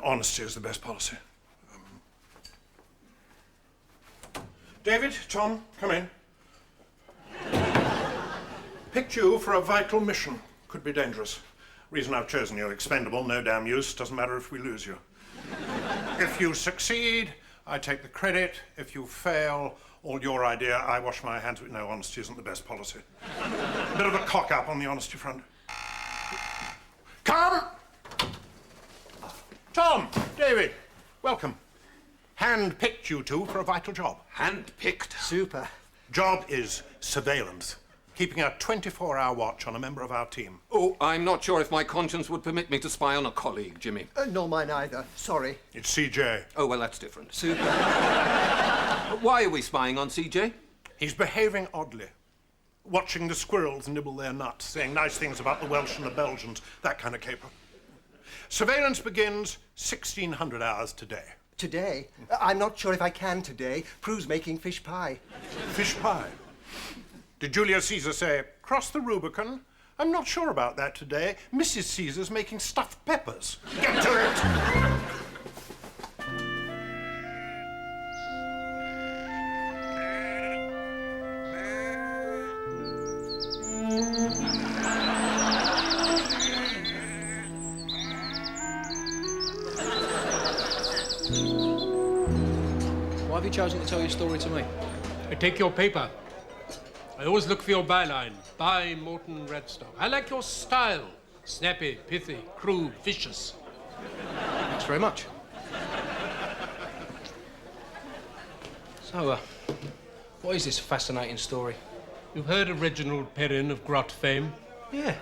Honesty is the best policy. David, Tom, come in. Picked you for a vital mission. Could be dangerous. Reason I've chosen you, expendable, no damn use. Doesn't matter if we lose you. If you succeed, I take the credit. If you fail, all your idea, I wash my hands with. No, honesty isn't the best policy. Bit of a cock-up on the honesty front. Come! Tom, David, welcome. Hand-picked you two for a vital job. Hand-picked? Super. Job is surveillance. Keeping a 24-hour watch on a member of our team. Oh, I'm not sure if my conscience would permit me to spy on a colleague, Jimmy. Nor mine either. Sorry. It's CJ. Oh, well, that's different. Super. Why are we spying on CJ? He's behaving oddly. Watching the squirrels nibble their nuts, saying nice things about the Welsh and the Belgians, that kind of caper. Surveillance begins 1600 hours today. Today? I'm not sure if I can today. Prue's making fish pie. Fish pie? Did Julius Caesar say, cross the Rubicon? I'm not sure about that today. Mrs. Caesar's making stuffed peppers. Get to it! Why have you chosen to tell your story to me? I take your paper. I always look for your byline. By Morton Redstock. I like your style. Snappy, pithy, crude, vicious. Thanks very much. So, what is this fascinating story? You've heard of Reginald Perrin of grot fame? Yeah.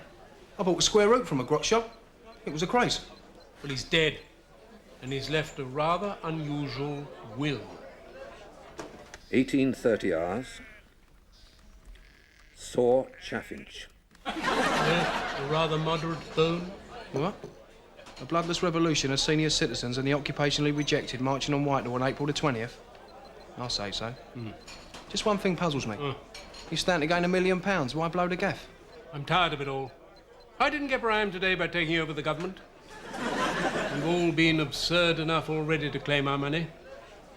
I bought a square root from a grot shop. It was a craze. Well, he's dead. And he's left a rather unusual will. 1830 hours. Saw Chaffinch. Yeah, a rather moderate bone. What? A bloodless revolution of senior citizens and the occupationally rejected marching on Whitehall on April the 20th? I'll say so. Just one thing puzzles me. You stand to gain £1 million. Why blow the gaff? I'm tired of it all. I didn't get where I am today by taking over the government. We've all been absurd enough already to claim our money.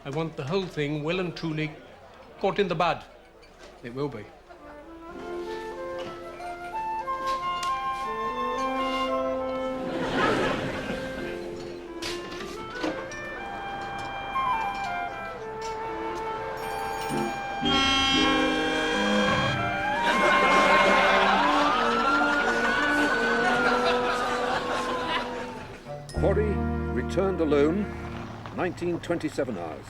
I want the whole thing well and truly caught in the bud. It will be. Quarry returned alone, 1927 hours.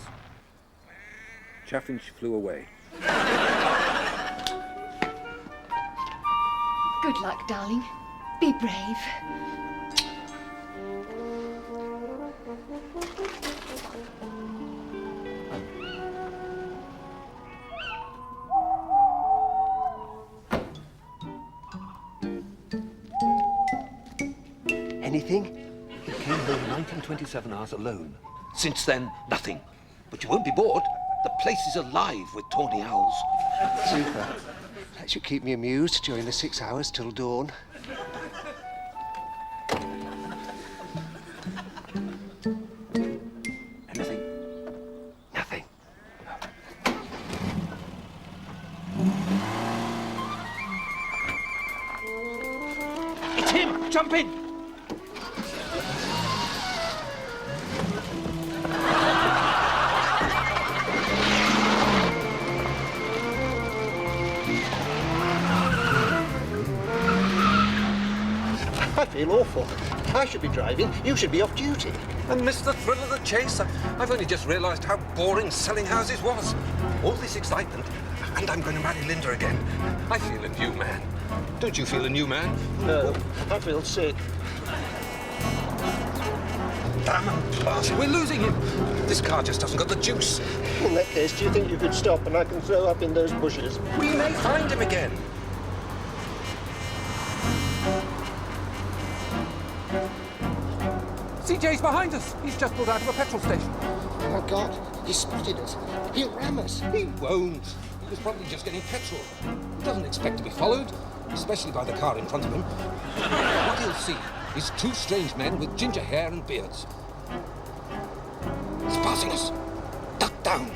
Chaffinch flew away. Good luck, darling. Be brave. Anything? You came home 1927 hours alone. Since then, nothing. But you won't be bored. The place is alive with tawny owls. Super. That should keep me amused during the 6 hours till dawn. Anything? Nothing. It's him! Jump in! I feel awful. I should be driving. You should be off duty. I missed the thrill of the chase. I've only just realised how boring selling houses was. All this excitement, and I'm going to marry Linda again. I feel a new man. Don't you feel a new man? No, I feel sick. Damn and blast it, we're losing him. This car just hasn't got the juice. In that case, do you think you could stop and I can throw up in those bushes? We may find him again. CJ's behind us. He's just pulled out of a petrol station. Oh, my God, he spotted us. He'll ram us. He won't. He was probably just getting petrol. He doesn't expect to be followed, especially by the car in front of him. What he'll see is two strange men with ginger hair and beards. He's passing us. Duck down.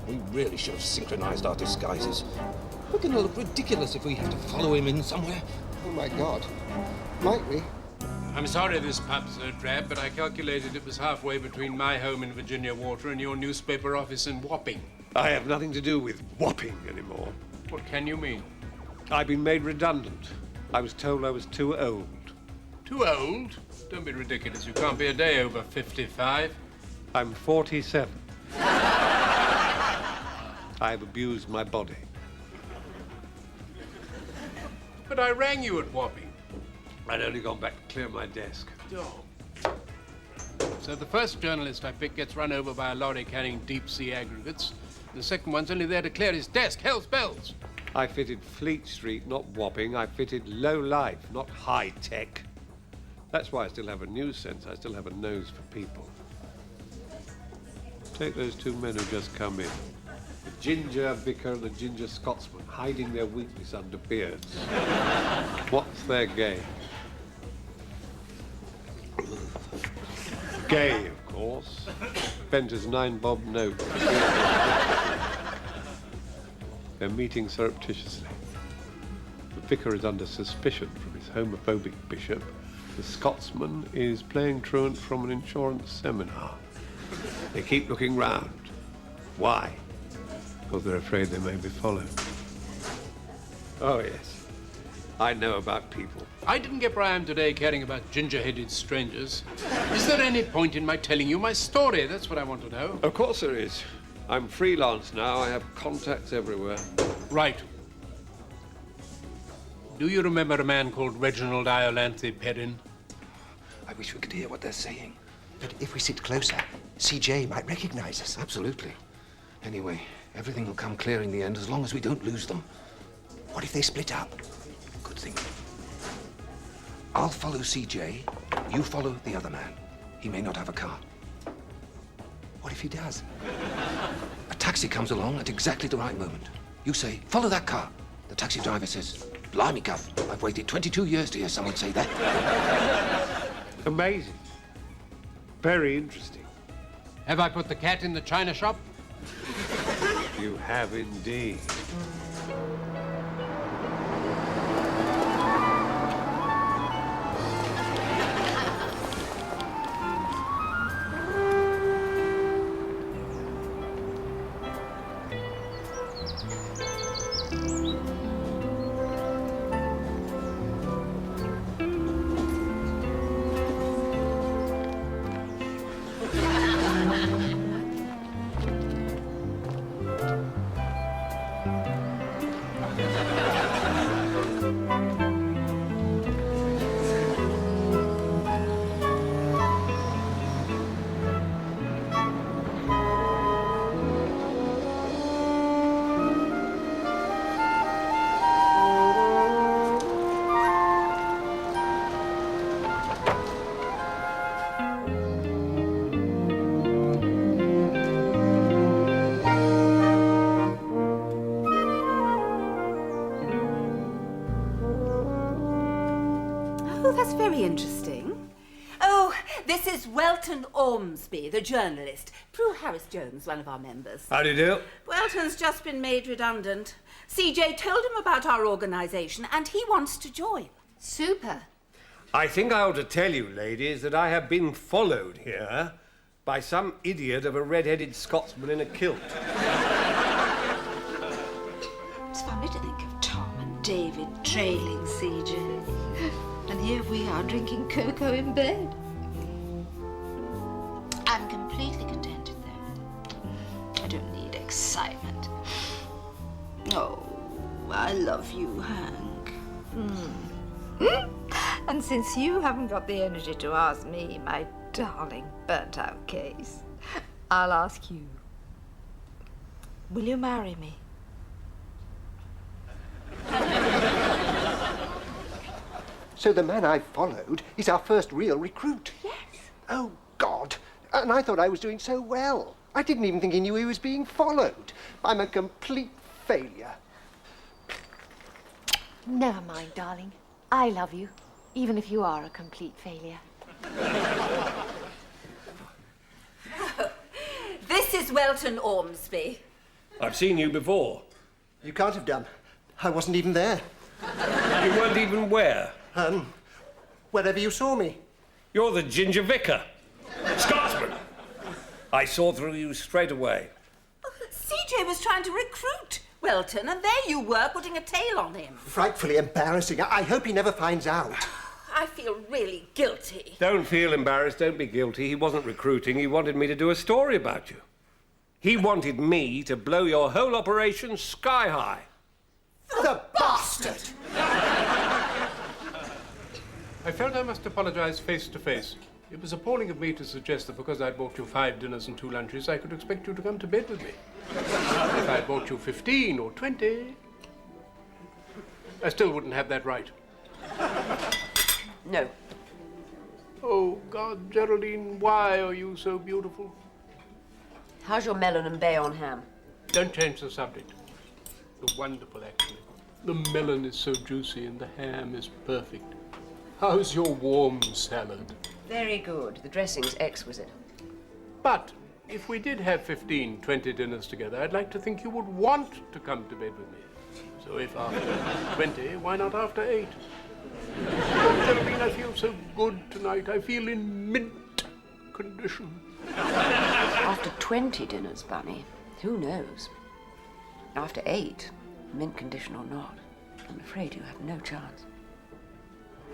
We really should have synchronized our disguises. We're going to look ridiculous if we have to follow him in somewhere. Oh, my God. Might we? I'm sorry this pub's so drab, but I calculated it was halfway between my home in Virginia Water and your newspaper office in Wapping. I have nothing to do with Wapping anymore. What can you mean? I've been made redundant. I was told I was too old. Too old? Don't be ridiculous. You can't be a day over 55. I'm 47. I've abused my body. But I rang you at Wapping. I'd only gone back to clear my desk. Oh. So the first journalist I pick gets run over by a lorry carrying deep-sea aggregates. The second one's only there to clear his desk. Hell's bells! I fitted Fleet Street, not Wapping. I fitted low life, not high tech. That's why I still have a news sense. I still have a nose for people. Take those two men who just come in. The ginger vicar and the ginger Scotsman, hiding their weakness under beards. What's their game? Gay, of course. Bent as 9-bob note. They're meeting surreptitiously. The vicar is under suspicion from his homophobic bishop. The Scotsman is playing truant from an insurance seminar. They keep looking round. Why? Because they're afraid they may be followed. Oh, yes. I know about people. I didn't get where I am today caring about ginger-headed strangers. Is there any point in my telling you my story? That's what I want to know. Of course there is. I'm freelance now. I have contacts everywhere. Right. Do you remember a man called Reginald Iolanthe Perrin? I wish we could hear what they're saying. But if we sit closer, CJ might recognize us. Absolutely. Anyway, everything will come clear in the end as long as we don't lose them. What if they split up? Good thing. I'll follow CJ. You follow the other man. He may not have a car. What if he does? A taxi comes along at exactly the right moment. You say, follow that car. The taxi driver says, blimey, Guff, I've waited 22 years to hear someone say that. Amazing. Very interesting. Have I put the cat in the china shop? You have indeed. That's very interesting. Oh, this is Welton Ormsby, the journalist. Prue Harris-Jones, one of our members. How do you do? Welton's just been made redundant. CJ told him about our organisation and he wants to join. Super. I think I ought to tell you, ladies, that I have been followed here by some idiot of a red-headed Scotsman in a kilt. It's funny to think of Tom and David trailing CJ. And here we are drinking cocoa in bed. I'm completely contented, though. I don't need excitement. Oh, I love you, Hank. And since you haven't got the energy to ask me, my darling burnt-out case, I'll ask you. Will you marry me? So the man I followed is our first real recruit? Yes. Oh, God. And I thought I was doing so well. I didn't even think he knew he was being followed. I'm a complete failure. Never mind, darling. I love you, even if you are a complete failure. This is Welton Ormsby. I've seen you before. You can't have done. I wasn't even there. You weren't even where? Wherever you saw me. You're the ginger vicar. Scotsman! I saw through you straight away. CJ was trying to recruit Welton, and there you were, putting a tail on him. Frightfully embarrassing. I hope he never finds out. I feel really guilty. Don't feel embarrassed, don't be guilty. He wasn't recruiting, he wanted me to do a story about you. He wanted me to blow your whole operation sky high. The bastard! I felt I must apologize face to face. It was appalling of me to suggest that because I'd bought you 5 dinners and 2 lunches, I could expect you to come to bed with me. If I'd bought you 15 or 20, I still wouldn't have that right. No. Oh, God, Geraldine, why are you so beautiful? How's your melon and Bayonne ham? Don't change the subject. You're wonderful, actually. The melon is so juicy and the ham is perfect. How's your warm salad? Very good. The dressing's exquisite. But if we did have 15, 20 dinners together, I'd like to think you would want to come to bed with me. So if after 20, why not after 8? Oh, Geraldine, I feel so good tonight. I feel in mint condition. After 20 dinners, Bunny, who knows? After 8, mint condition or not, I'm afraid you have no chance.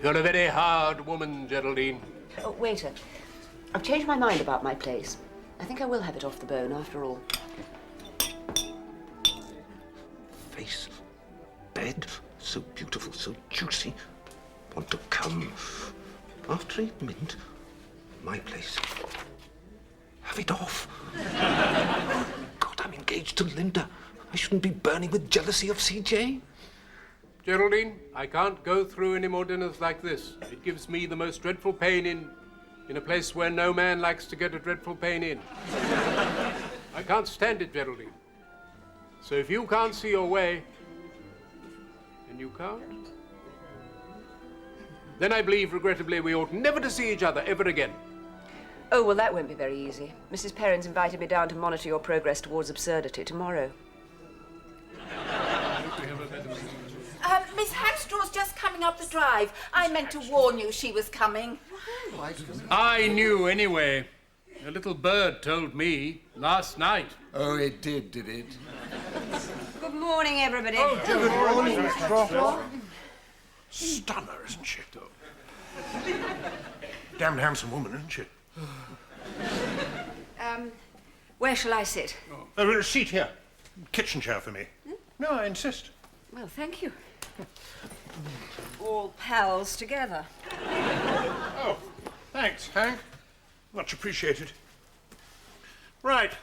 You're a very hard woman, Geraldine. Oh, waiter, I've changed my mind about my place. I think I will have it off the bone after all. Face, bed, so beautiful, so juicy. Want to come after 8 mint? My place. Have it off. God, I'm engaged to Linda. I shouldn't be burning with jealousy of CJ. Geraldine, I can't go through any more dinners like this. It gives me the most dreadful pain in a place where no man likes to get a dreadful pain in. I can't stand it, Geraldine. So if you can't see your way, and you can't, then I believe, regrettably, we ought never to see each other ever again. Oh, well, that won't be very easy. Mrs. Perrin's invited me down to monitor your progress towards absurdity tomorrow. Miss Hamstraw's just coming up the drive. I meant to warn you she was coming. I knew anyway. A little bird told me last night. Oh, it did it? Good morning, everybody. Oh, good morning, Mr. Crawford. Stunner, isn't she? Damned handsome woman, isn't she? Where shall I sit? A seat here. Kitchen chair for me. No, I insist. Well, thank you. All pals together. Oh, thanks, Hank. Much appreciated. Right.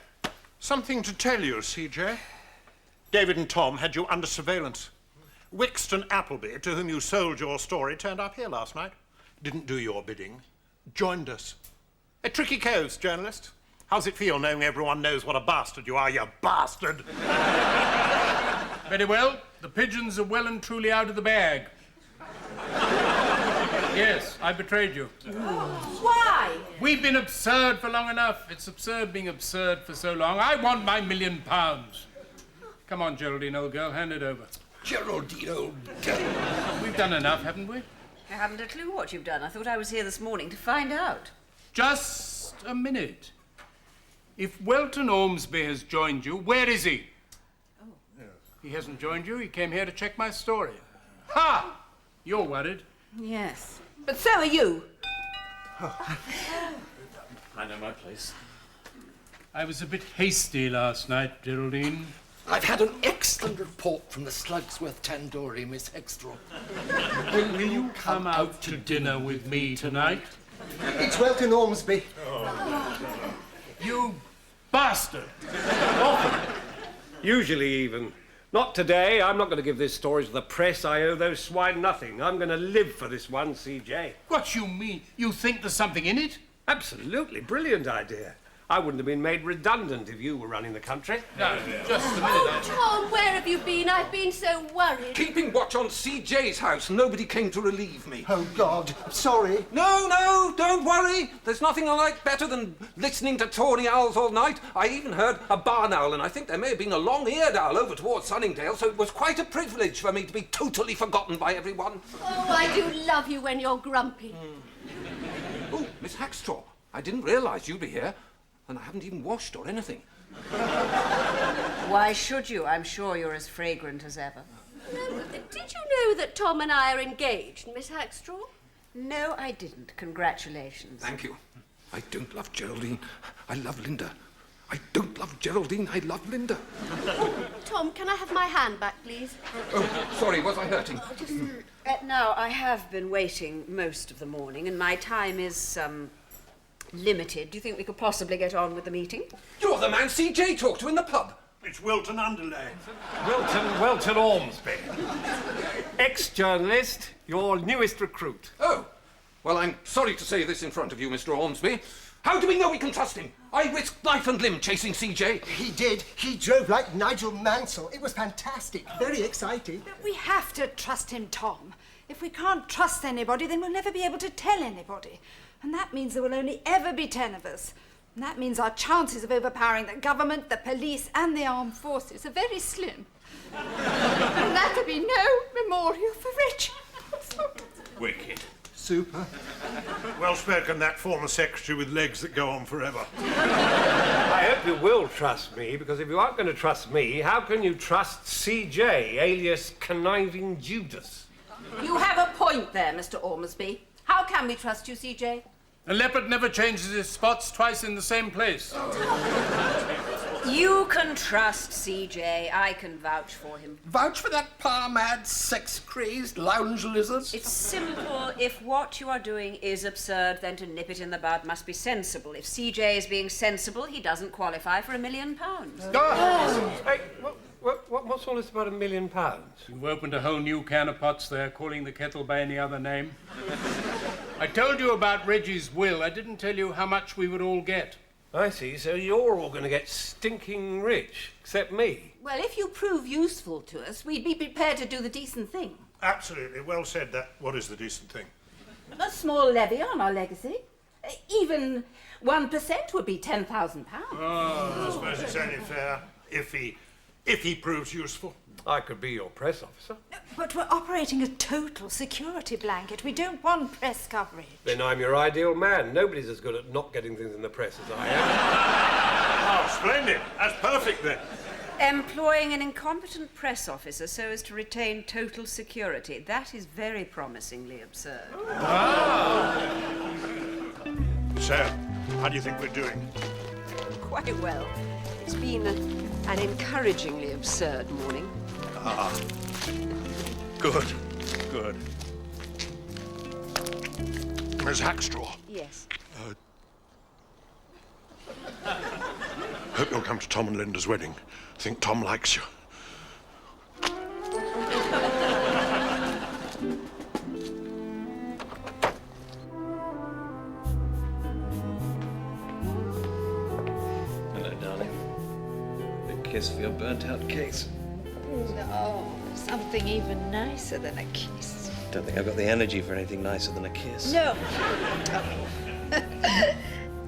Something to tell you, CJ. David and Tom had you under surveillance. Wixton Appleby, to whom you sold your story, turned up here last night. Didn't do your bidding. Joined us. A tricky coast, journalist. How's it feel knowing everyone knows what a bastard you are, you bastard? Very well. The pigeons are well and truly out of the bag. Yes, I betrayed you. Why? We've been absurd for long enough. It's absurd being absurd for so long. I want my £1 million. Come on, Geraldine, old girl, hand it over. Geraldine, old girl. We've done enough, haven't we? I haven't a clue what you've done. I thought I was here this morning to find out. Just a minute. If Welton Ormsby has joined you, where is he? Oh. He hasn't joined you. He came here to check my story. Ha! You're worried. Yes. But so are you. I know my place. I was a bit hasty last night, Geraldine. I've had an excellent report from the Slugsworth Tandoori, Miss Hextall. Will you come out to dinner with me tonight? It's Welton Ormsby. You bastard! Usually even. Not today. I'm not going to give this story to the press. I owe those swine nothing. I'm going to live for this one, CJ. What you mean? You think there's something in it? Absolutely. Brilliant idea. I wouldn't have been made redundant if you were running the country. No, just a minute. Oh, Tom, where have you been? I've been so worried. Keeping watch on CJ's house. Nobody came to relieve me. Oh, God. Sorry. No, don't worry. There's nothing I like better than listening to tawny owls all night. I even heard a barn owl, and I think there may have been a long-eared owl over towards Sunningdale, so it was quite a privilege for me to be totally forgotten by everyone. Oh, I do love you when you're grumpy. Oh, Miss Hackstraw, I didn't realise you'd be here. And I haven't even washed or anything. Why should you? I'm sure you're as fragrant as ever. Did you know that Tom and I are engaged, Miss Hackstraw? No, I didn't. Congratulations. Thank you. I don't love Geraldine. I love Linda. I don't love Geraldine. I love Linda. Tom, can I have my hand back, please? Oh, sorry, was I hurting? Now, I have been waiting most of the morning, and my time is, limited. Do you think we could possibly get on with the meeting? You're the man CJ talked to in the pub. It's Wilton Underlay. Wilton Ormsby. Ex-journalist, your newest recruit. Oh, well, I'm sorry to say this in front of you, Mr. Ormsby. How do we know we can trust him? I risked life and limb chasing CJ. He did. He drove like Nigel Mansell. It was fantastic. Very exciting. But we have to trust him, Tom. If we can't trust anybody, then we'll never be able to tell anybody. And that means there will only ever be 10 of us. And that means our chances of overpowering the government, the police, and the armed forces are very slim. And that'll be no memorial for Reginald. Wicked. Super. Well spoken, that former secretary with legs that go on forever. I hope you will trust me, because if you aren't going to trust me, how can you trust CJ, alias Conniving Judas? You have a point there, Mr. Ormsby. How can we trust you, CJ? A leopard never changes its spots twice in the same place. You can trust CJ. I can vouch for him. Vouch for that par-mad, sex-crazed lounge lizard? It's simple. If what you are doing is absurd, then to nip it in the bud must be sensible. If CJ is being sensible, he doesn't qualify for £1 million. Hey, what's all this about £1 million? You've opened a whole new can of pots there, calling the kettle by any other name. I told you about Reggie's will. I didn't tell you how much we would all get. I see, so you're all going to get stinking rich, except me. Well, if you prove useful to us, we'd be prepared to do the decent thing. Absolutely. Well said. That. What is the decent thing? A small levy on our legacy. Even 1% would be £10,000. I suppose it's only fair if he proves useful. I could be your press officer. But we're operating a total security blanket. We don't want press coverage. Then I'm your ideal man. Nobody's as good at not getting things in the press as I am. Oh, splendid. That's perfect then. Employing an incompetent press officer so as to retain total security. That is very promisingly absurd. So, how do you think we're doing? Quite well. It's been an encouragingly absurd morning. Good. Miss Hackstraw. Yes. Hope you'll come to Tom and Linda's wedding. Think Tom likes you. Hello, darling. A kiss for your burnt-out case. No, something even nicer than a kiss. Don't think I've got the energy for anything nicer than a kiss. No.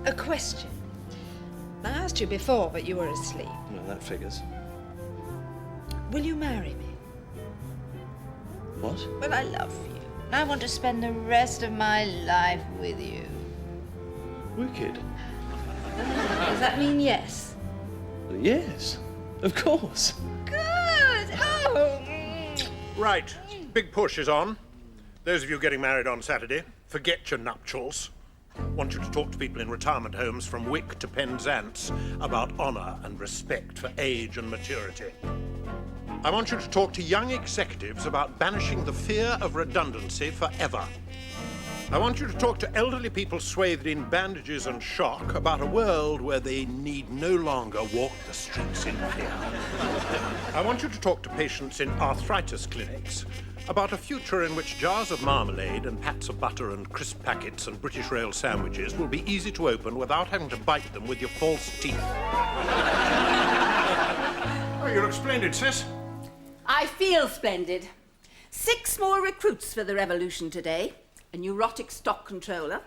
A question. I asked you before, but you were asleep. Well, that figures. Will you marry me? What? Well, I love you. I want to spend the rest of my life with you. Wicked. Does that mean yes? Yes, of course. Good! Oh! Right. Big push is on. Those of you getting married on Saturday, forget your nuptials. want you to talk to people in retirement homes from Wick to Penzance about honour and respect for age and maturity. I want you to talk to young executives about banishing the fear of redundancy forever. I want you to talk to elderly people swathed in bandages and shock about a world where they need no longer walk the streets in fear. I want you to talk to patients in arthritis clinics about a future in which jars of marmalade and pats of butter and crisp packets and British rail sandwiches will be easy to open without having to bite them with your false teeth. Oh, you look splendid, sis. I feel splendid. 6 more recruits for the revolution today. A neurotic stock controller,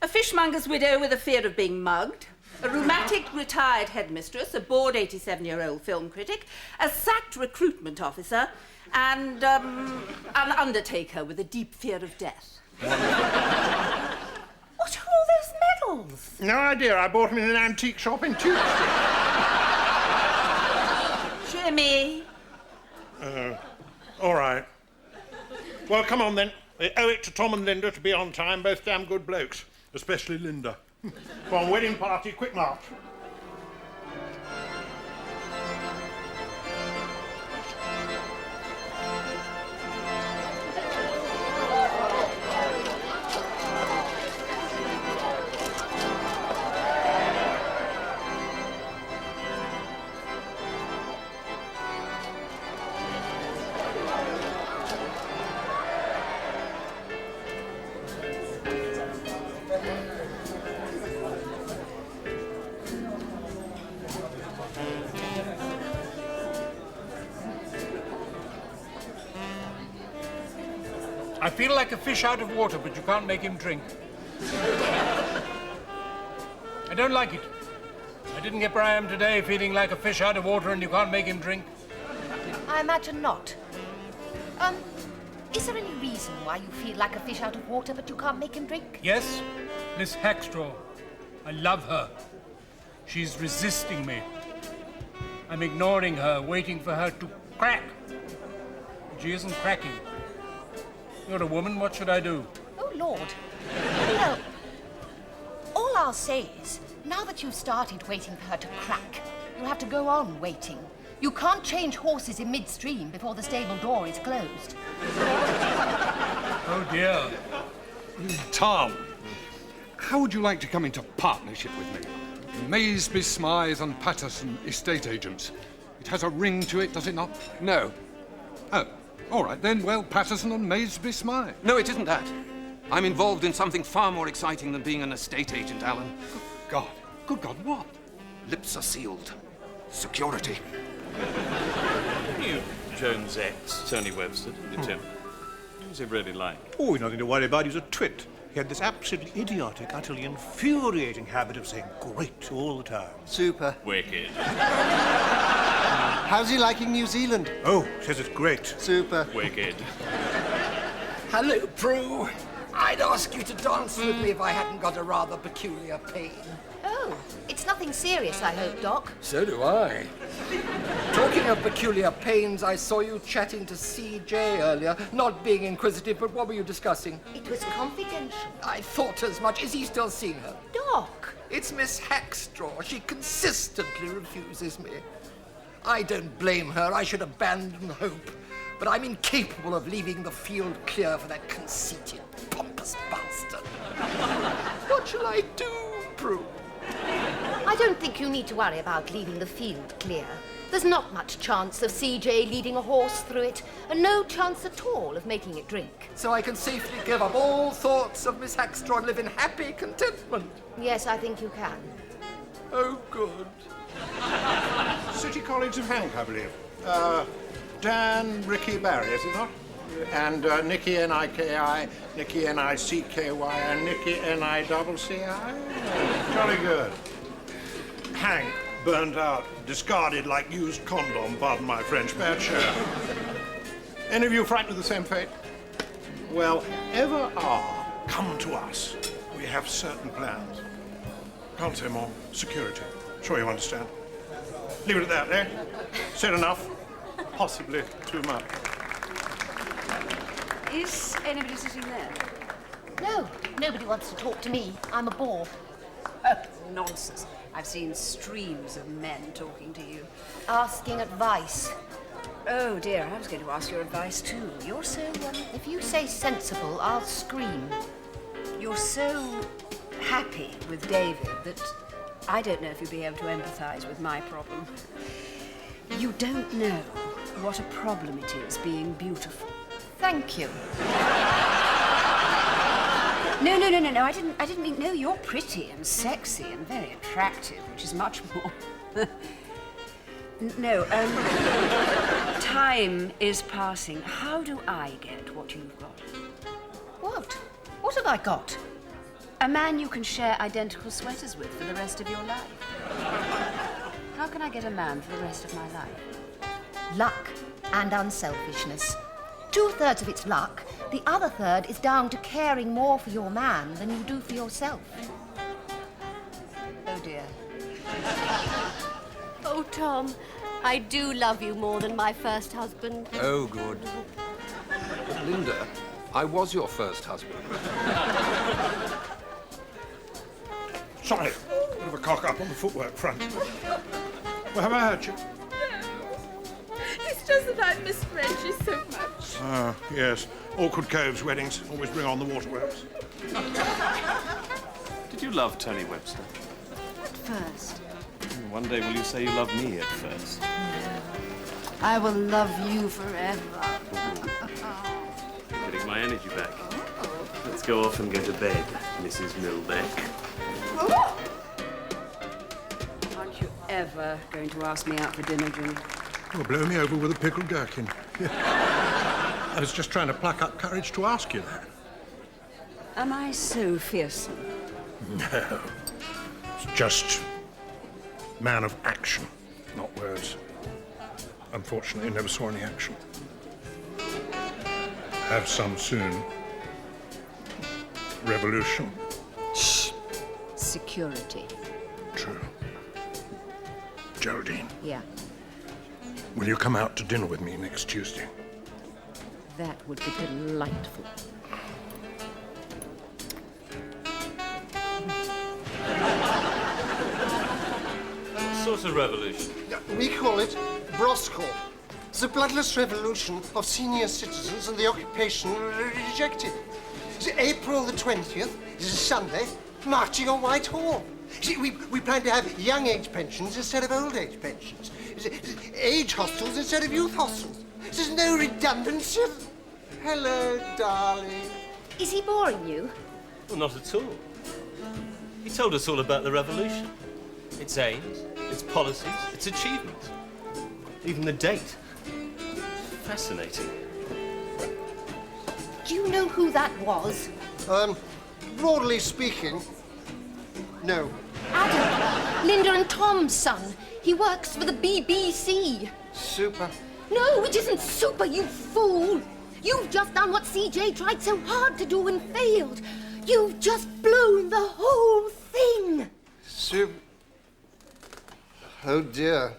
a fishmonger's widow with a fear of being mugged, a rheumatic retired headmistress, a bored 87-year-old film critic, a sacked recruitment officer, and an undertaker with a deep fear of death. What are all those medals? No idea. I bought them in an antique shop in Tewkesbury. Jimmy. All right. Well, come on then. They owe it to Tom and Linda to be on time, both damn good blokes. Especially Linda. Go on, wedding party, quick march. I feel like a fish out of water, but you can't make him drink. I don't like it. I didn't get where I am today feeling like a fish out of water and you can't make him drink. I imagine not. Is there any reason why you feel like a fish out of water but you can't make him drink? Yes, Miss Hackstraw. I love her. She's resisting me. I'm ignoring her, waiting for her to crack. She isn't cracking. You're a woman, what should I do? Oh, Lord. Well, all I'll say is, now that you've started waiting for her to crack, you'll have to go on waiting. You can't change horses in midstream before the stable door is closed. Oh, dear. Tom, how would you like to come into partnership with me? Maysby, Smythe and Patterson estate agents. It has a ring to it, does it not? No. Oh, all right then. Well, Patterson and Maysby, Smythe. No, it isn't that. I'm involved in something far more exciting than being an estate agent, Alan. God. Good God, what? Lips are sealed. Security. You, Jones' ex, Tony Webster, didn't you, Tim? What was he really like? Oh, nothing to worry about. He's a twit. He had this absolutely idiotic, utterly infuriating habit of saying great all the time. Super. Wicked. How's he liking New Zealand? Oh, says it's great. Super. Wicked. Hello, Prue. I'd ask you to dance with me if I hadn't got a rather peculiar pain. Oh, it's nothing serious, I hope, Doc. So do I. Talking of peculiar pains, I saw you chatting to CJ earlier. Not being inquisitive, but what were you discussing? It was confidential. I thought as much. Is he still seeing her? Doc! It's Miss Hackstraw. She consistently refuses me. I don't blame her. I should abandon hope. But I'm incapable of leaving the field clear for that conceited, pompous bastard. What shall I do, Prue? I don't think you need to worry about leaving the field clear. There's not much chance of CJ leading a horse through it, and no chance at all of making it drink. So I can safely give up all thoughts of Miss Hackstraw and live in happy contentment. Yes, I think you can. Oh, good. City colleagues of Hank, I believe. Dan, Ricky, Barry, is it not? And Nicky, N-I-K-I, Nicky, N-I-C-K-Y, and Nicky, N-I-double-C-I. Jolly good. Hank, burnt out, discarded like used condom, pardon my French, bad share. Any of you frightened of the same fate? Well, ever are, come to us. We have certain plans. Can't say more. Security. Sure you understand. Leave it at that, eh? Said enough. Possibly too much. Is anybody sitting there? No, nobody wants to talk to me. I'm a bore. Oh, nonsense. I've seen streams of men talking to you. Asking advice. Oh, dear, I was going to ask your advice, too. You're so, If you say sensible, I'll scream. You're so happy with David that I don't know if you'll be able to empathise with my problem. You don't know what a problem it is being beautiful. Thank you. No, I didn't mean, no, you're pretty and sexy and very attractive, which is much more. No, time is passing. How do I get what you've got? What? What have I got? A man you can share identical sweaters with for the rest of your life. How can I get a man for the rest of my life? Luck and unselfishness. 2/3 of it's luck. The other third is down to caring more for your man than you do for yourself. Oh, dear. Oh, Tom, I do love you more than my first husband. Oh, good. But Linda, I was your first husband. Sorry, bit of a cock up on the footwork front. Well, have I hurt you? It's just that I miss Reggie so much. Ah, yes. Awkward Coves weddings always bring on the waterworks. Did you love Tony Webster? At first. One day will you say you love me at first? I will love you forever. Getting my energy back. Let's go off and go to bed, Mrs. Milbeck. Aren't you ever going to ask me out for dinner, Jim? Well, blow me over with a pickled gherkin. I was just trying to pluck up courage to ask you that. Am I so fearsome? No. It's just man of action, not words. Unfortunately, I never saw any action. Have some soon. Revolution. Shh. Security. True. Geraldine, Yeah, will you come out to dinner with me next Tuesday? that would be delightful. What sort of revolution? We call it Broscor. It's a bloodless revolution of senior citizens and the occupation rejected. It's April the 20th. It's a Sunday. Marching on Whitehall. See, we plan to have young age pensions instead of old age pensions. Age hostels instead of youth hostels. There's no redundancy. Hello, darling. Is he boring you? Well, not at all. He told us all about the revolution. Its aims, its policies, its achievements. Even the date. Fascinating. Do you know who that was? Broadly speaking, no. Adam, Linda and Tom's son. He works for the BBC. Super. No, it isn't super, you fool. You've just done what CJ tried so hard to do and failed. You've just blown the whole thing. Super. Oh, dear.